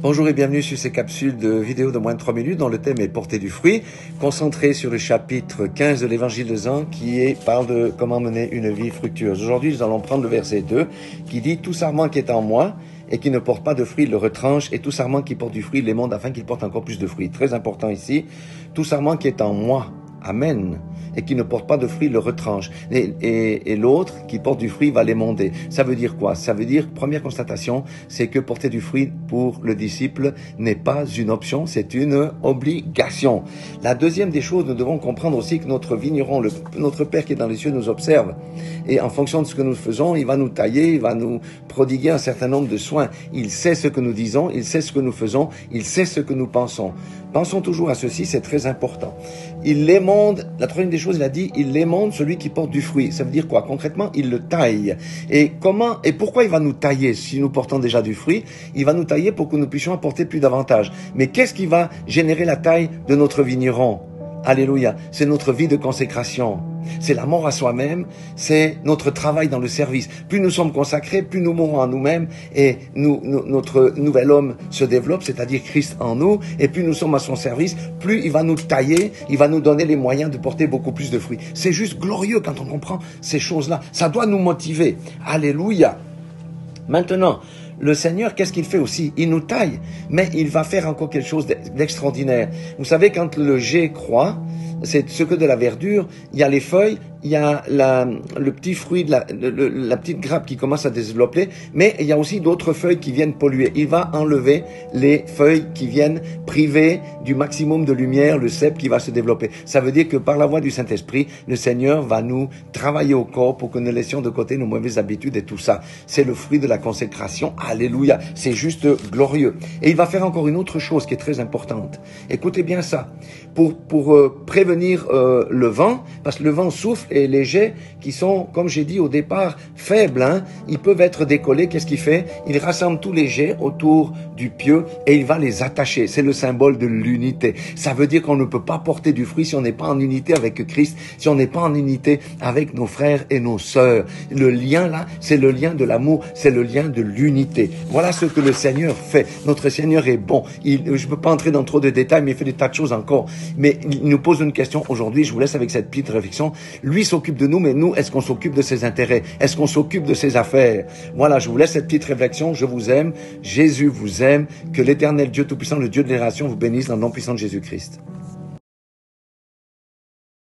Bonjour et bienvenue sur ces capsules de vidéos de moins de 3 minutes dont le thème est porter du fruit, concentré sur le chapitre 15 de l'évangile de Jean parle de comment mener une vie fructueuse. Aujourd'hui, nous allons prendre le verset 2 qui dit « Tout sarment qui est en moi et qui ne porte pas de fruit, il le retranche, et tout sarment qui porte du fruit, il l'émonde afin qu'il porte encore plus de fruits. » Très important ici, tout sarment qui est en moi. Amen. Et qui ne porte pas de fruit, le retranche. Et l'autre, qui porte du fruit, va l'émonder. Ça veut dire quoi? Ça veut dire, première constatation, c'est que porter du fruit pour le disciple n'est pas une option, c'est une obligation. La deuxième des choses, nous devons comprendre aussi que notre vigneron, notre Père qui est dans les cieux, nous observe. Et en fonction de ce que nous faisons, il va nous tailler, il va nous prodiguer un certain nombre de soins. Il sait ce que nous disons, il sait ce que nous faisons, il sait ce que nous pensons. Pensons toujours à ceci, c'est très important. Il l'émonde, la troisième des choses, il a dit, il l'émonde celui qui porte du fruit. Ça veut dire quoi? Concrètement, il le taille. Et pourquoi il va nous tailler si nous portons déjà du fruit? Il va nous tailler pour que nous puissions apporter plus d'avantages. Mais qu'est-ce qui va générer la taille de notre vigneron? Alléluia. C'est notre vie de consécration. C'est la mort à soi-même, c'est notre travail dans le service. Plus nous sommes consacrés, plus nous mourons en nous-mêmes et notre nouvel homme se développe, c'est-à-dire Christ en nous. Et plus nous sommes à son service, plus il va nous tailler, il va nous donner les moyens de porter beaucoup plus de fruits. C'est juste glorieux quand on comprend ces choses-là. Ça doit nous motiver. Alléluia. Maintenant, le Seigneur, qu'est-ce qu'il fait aussi? Il nous taille, mais il va faire encore quelque chose d'extraordinaire. Vous savez, quand le jet croît, c'est ce que de la verdure, il y a les feuilles, il y a le petit fruit, la petite grappe qui commence à développer, mais il y a aussi d'autres feuilles qui viennent polluer. Il va enlever les feuilles qui viennent priver du maximum de lumière le cep qui va se développer. Ça veut dire que par la voie du Saint-Esprit, le Seigneur va nous travailler au corps pour que nous laissions de côté nos mauvaises habitudes et tout ça. C'est le fruit de la consécration. Alléluia. C'est juste glorieux. Et il va faire encore une autre chose qui est très importante. Écoutez bien ça. Pour prévenir le vent, parce que le vent souffle et les jets qui sont, comme j'ai dit au départ, faibles, ils peuvent être décollés. Qu'est-ce qu'il fait? Il rassemble tous les jets autour du pieu et il va les attacher. C'est le symbole de l'unité. Ça veut dire qu'on ne peut pas porter du fruit si on n'est pas en unité avec Christ, si on n'est pas en unité avec nos frères et nos sœurs. Le lien là, c'est le lien de l'amour, c'est le lien de l'unité. Voilà ce que le Seigneur fait. Notre Seigneur est bon. Je ne peux pas entrer dans trop de détails, mais il fait des tas de choses encore. Mais il nous pose une question aujourd'hui, je vous laisse avec cette petite réflexion. Lui s'occupe de nous, mais nous, est-ce qu'on s'occupe de ses intérêts? Est-ce qu'on s'occupe de ses affaires? Voilà, je vous laisse cette petite réflexion. Je vous aime. Jésus vous aime. Que l'Éternel Dieu Tout-Puissant, le Dieu de l'ération, vous bénisse dans le nom puissant de Jésus-Christ.